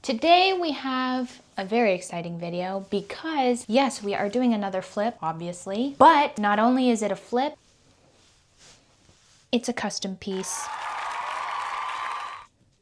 Today we have a very exciting video because yes, we are doing another flip, obviously, but not only is it a flip, it's a custom piece.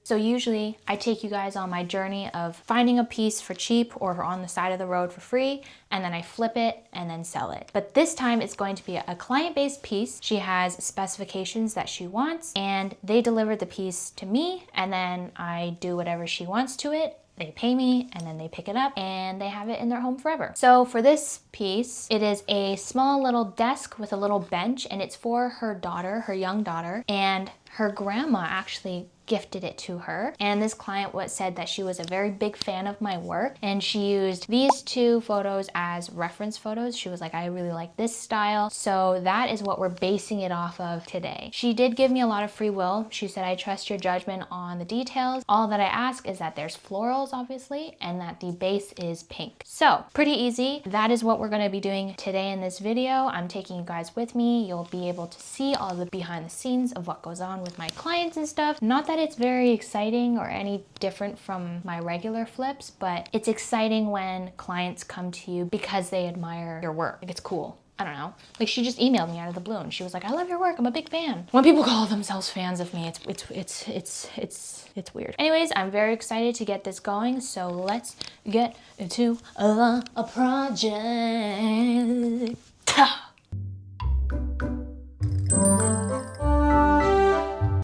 So usually I take you guys on my journey of finding a piece for cheap or on the side of the road for free, and then I flip it and then sell it. But this time it's going to be a client-based piece. She has specifications that she wants and they deliver the piece to me and then I do whatever she wants to it. They pay me and then they pick it up and they have it in their home forever. So for this piece, it is a small little desk with a little bench and it's for her daughter, her young daughter, and her grandma actually gifted it to her. And this client said that she was a very big fan of my work and she used these two photos as reference photos. She was like, I really like this style. So that is what we're basing it off of today. She did give me a lot of free will. She said, I trust your judgment on the details. All that I ask is that there's florals, obviously, and that the base is pink. So pretty easy. That is what we're gonna be doing today in this video. I'm taking you guys with me. You'll be able to see all the behind the scenes of what goes on with my clients and stuff. Not that it's very exciting or any different from my regular flips, but it's exciting when clients come to you because they admire your work. Like, it's cool. I don't know. Like, she just emailed me out of the blue and she was like, I love your work. I'm a big fan. When people call themselves fans of me, it's weird. Anyways, I'm very excited to get this going. So let's get into a project.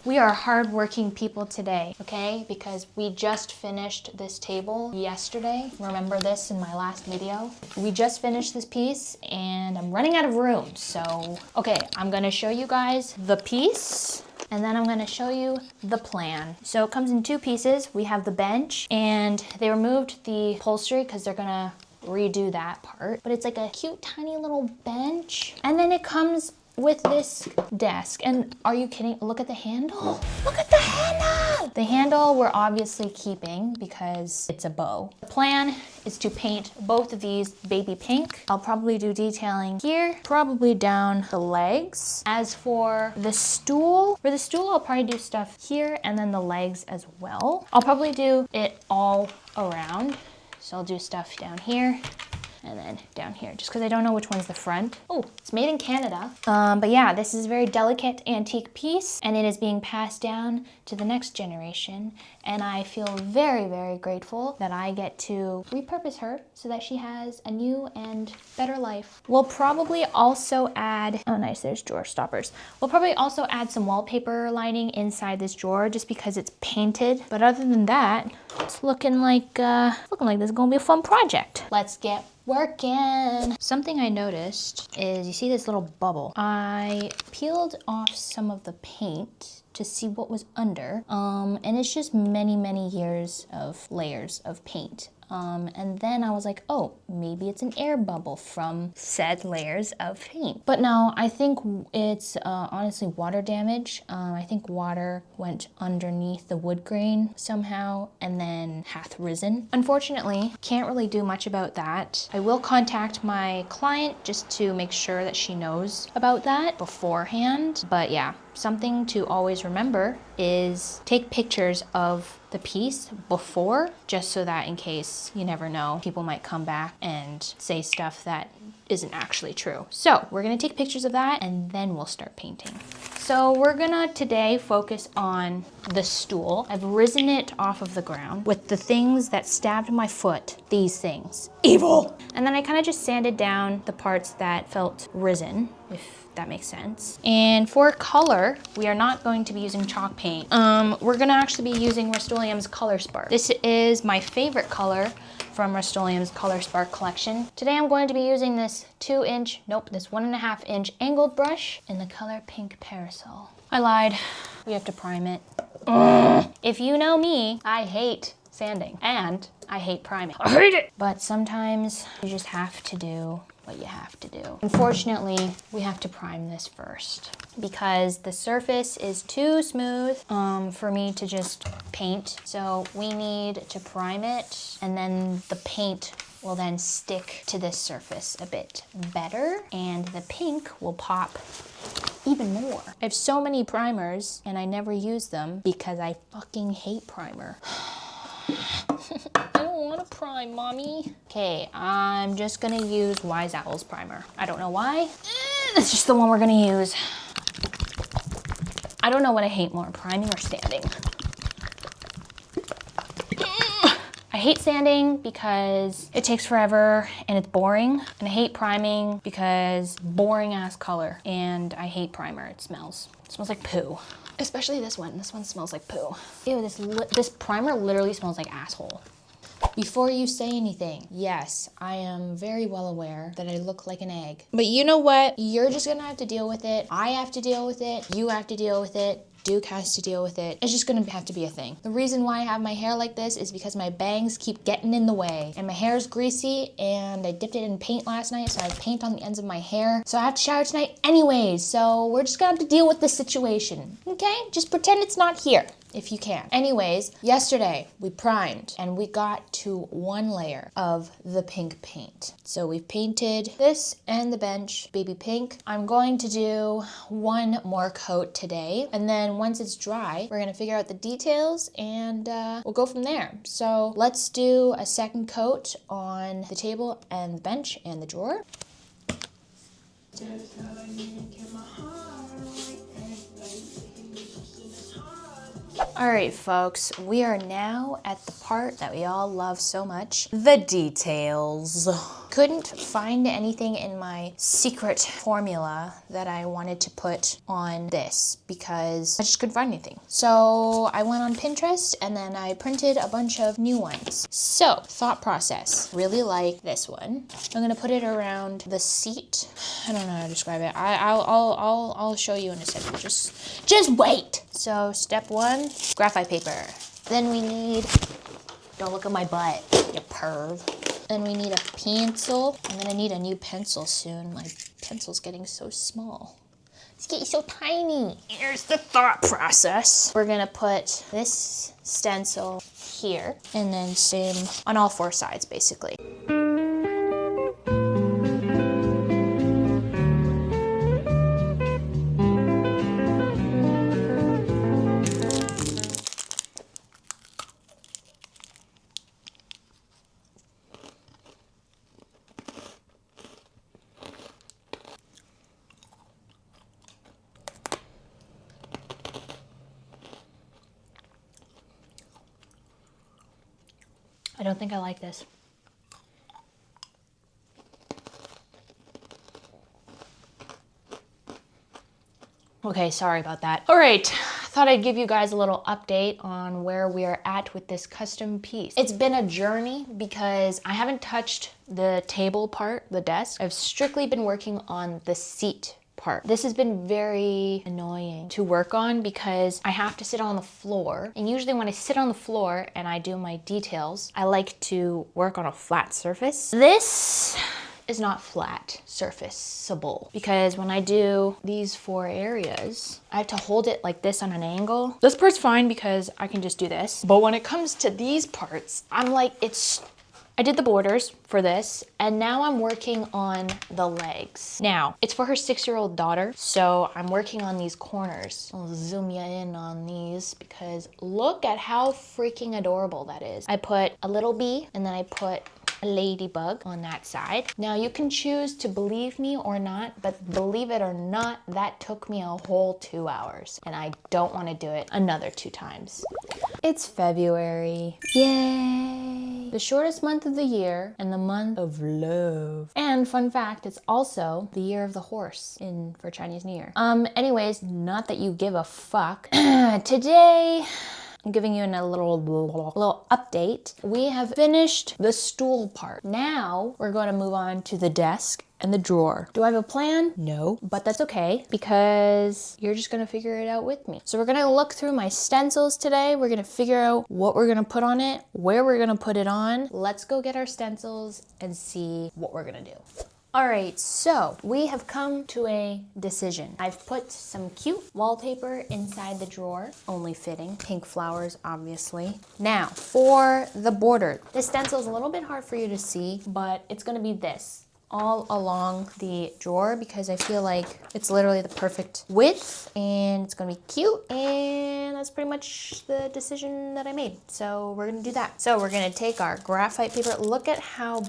We are hardworking people today, okay? Because we just finished this table yesterday. Remember this in my last video? We just finished this piece and I'm running out of room. So, okay, I'm gonna show you guys the piece and then I'm gonna show you the plan. So it comes in two pieces. We have the bench and they removed the upholstery because they're gonna redo that part. But it's like a cute, tiny little bench. And then it comes with this desk. And are you kidding? Look at the handle. Look at the handle. The handle we're obviously keeping because it's a bow. The plan is to paint both of these baby pink. I'll probably do detailing here, probably down the legs. As for the stool, I'll probably do stuff here and then the legs as well. I'll probably do it all around. So I'll do stuff down here and then down here, just because I don't know which one's the front. Oh, it's made in Canada. But yeah, this is a very delicate antique piece and it is being passed down to the next generation. And I feel very, very grateful that I get to repurpose her so that she has a new and better life. We'll probably also add, oh nice, there's drawer stoppers. We'll probably also add some wallpaper lining inside this drawer just because it's painted. But other than that, it's looking like this is gonna be a fun project. Let's get working. Something I noticed is, you see this little bubble? I peeled off some of the paint to see what was under, and it's just many, many years of layers of paint. And then I was like, oh, maybe it's an air bubble from said layers of paint. But no, I think it's honestly water damage. I think water went underneath the wood grain somehow and then hath risen. Unfortunately, can't really do much about that. I will contact my client just to make sure that she knows about that beforehand. But yeah, something to always remember is take pictures of the piece before, just so that in case, you never know, people might come back and say stuff that isn't actually true. So we're gonna take pictures of that and then we'll start painting. So we're gonna today focus on the stool. I've risen it off of the ground with the things that stabbed my foot, these things. Evil! And then I kind of just sanded down the parts that felt risen, if that makes sense. And for color, we are not going to be using chalk paint. We're gonna actually be using Rust-Oleum's Color Spark. This is my favorite color from Rust-Oleum's Color Spark collection. Today I'm going to be using this 1.5 inch angled brush in the color Pink Parasol. I lied, we have to prime it. If you know me, I hate sanding and I hate priming. I hate it! But sometimes you just have to do what you have to do. Unfortunately, we have to prime this first because the surface is too smooth for me to just paint. So we need to prime it and then the paint will then stick to this surface a bit better and the pink will pop even more. I have so many primers and I never use them because I fucking hate primer. prime, mommy. Okay, I'm just gonna use Wise Owl's primer. I don't know why. It's just the one we're gonna use. I don't know what I hate more, priming or sanding. I hate sanding because it takes forever and it's boring. And I hate priming because boring ass color. And I hate primer, it smells. It smells like poo. Especially this one. This one smells like poo. Ew, this primer literally smells like asshole. Before you say anything, yes, I am very well aware that I look like an egg. But you know what? You're just gonna have to deal with it. I have to deal with it. You have to deal with it. Duke has to deal with it. It's just gonna have to be a thing. The reason why I have my hair like this is because my bangs keep getting in the way. And my hair is greasy and I dipped it in paint last night, so I have paint on the ends of my hair. So I have to shower tonight anyways, so we're just gonna have to deal with this situation, okay? Just pretend it's not here. If you can. Anyways, yesterday we primed and we got to one layer of the pink paint. So we've painted this and the bench baby pink. I'm going to do one more coat today. And then once it's dry, we're gonna figure out the details and we'll go from there. So let's do a second coat on the table and the bench and the drawer. All right, folks, we are now at the part that we all love so much, the details. Couldn't find anything in my secret formula that I wanted to put on this because I just couldn't find anything. So I went on Pinterest and then I printed a bunch of new ones. So, thought process, really like this one. I'm gonna put it around the seat. I don't know how to describe it. I'll show you in a second. Just wait. So step one, graphite paper. Then we need, don't look at my butt, you perv. Then we need a pencil. I'm gonna need a new pencil soon. My pencil's getting so small. It's getting so tiny. Here's the thought process. We're gonna put this stencil here and then same on all four sides basically. I don't think I like this. Okay, sorry about that. All right, thought I'd give you guys a little update on where we are at with this custom piece. It's been a journey because I haven't touched the table part, the desk. I've strictly been working on the seat part. This has been very annoying to work on because I have to sit on the floor. And usually when I sit on the floor and I do my details, I like to work on a flat surface. This is not flat surfaceable because when I do these four areas, I have to hold it like this on an angle. This part's fine because I can just do this. But when it comes to these parts, I'm like, I did the borders for this, and now I'm working on the legs. Now, it's for her 6-year-old daughter, so I'm working on these corners. I'll zoom you in on these because look at how freaking adorable that is. I put a little bee, and then I put a ladybug on that side. Now you can choose to believe me or not, but believe it or not, that took me a whole 2 hours, and I don't want to do it another 2 times. It's February. Yay! The shortest month of the year and the month of love. And fun fact, it's also the year of the horse for Chinese New Year. Anyways, not that you give a fuck. Today, I'm giving you a little update. We have finished the stool part. Now we're going to move on to the desk and the drawer. Do I have a plan? No, but that's okay because you're just gonna figure it out with me. So we're gonna look through my stencils today. We're gonna figure out what we're gonna put on it, where we're gonna put it on. Let's go get our stencils and see what we're gonna do. All right, so we have come to a decision. I've put some cute wallpaper inside the drawer, only fitting. Pink flowers, obviously. Now, for the border, this stencil is a little bit hard for you to see, but it's gonna be this. all along the drawer because I feel like it's literally the perfect width and it's gonna be cute, and that's pretty much the decision that I made. So we're gonna do that. So we're gonna take our graphite paper. Look at how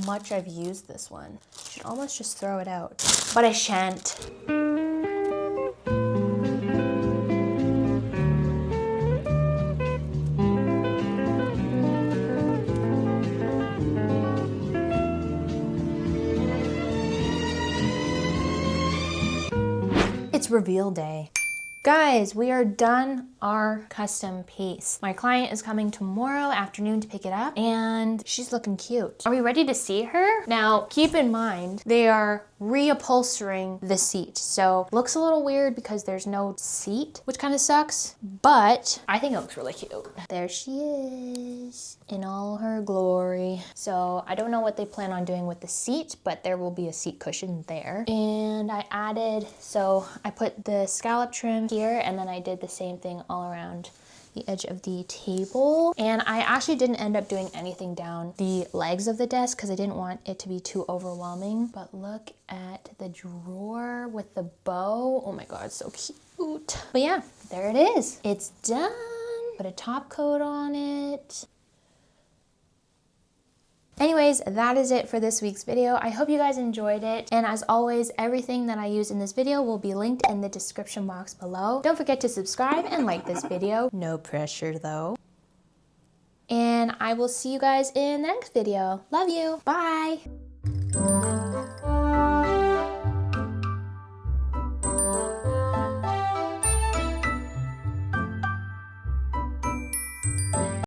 much I've used this one. Should almost just throw it out, but I shan't. It's reveal day. Guys, we are done our custom piece. My client is coming tomorrow afternoon to pick it up, and she's looking cute. Are we ready to see her? Now, keep in mind, they are reupholstering the seat. So looks a little weird because there's no seat, which kind of sucks, but I think it looks really cute. There she is in all her glory. So I don't know what they plan on doing with the seat, but there will be a seat cushion there. And I added, so I put the scallop trim here, and then I did the same thing all around the edge of the table. And I actually didn't end up doing anything down the legs of the desk because I didn't want it to be too overwhelming. But look at the drawer with the bow. Oh my God, so cute. But yeah, there it is. It's done. Put a top coat on it. Anyways, that is it for this week's video. I hope you guys enjoyed it. And as always, everything that I use in this video will be linked in the description box below. Don't forget to subscribe and like this video. No pressure though. And I will see you guys in the next video. Love you. Bye.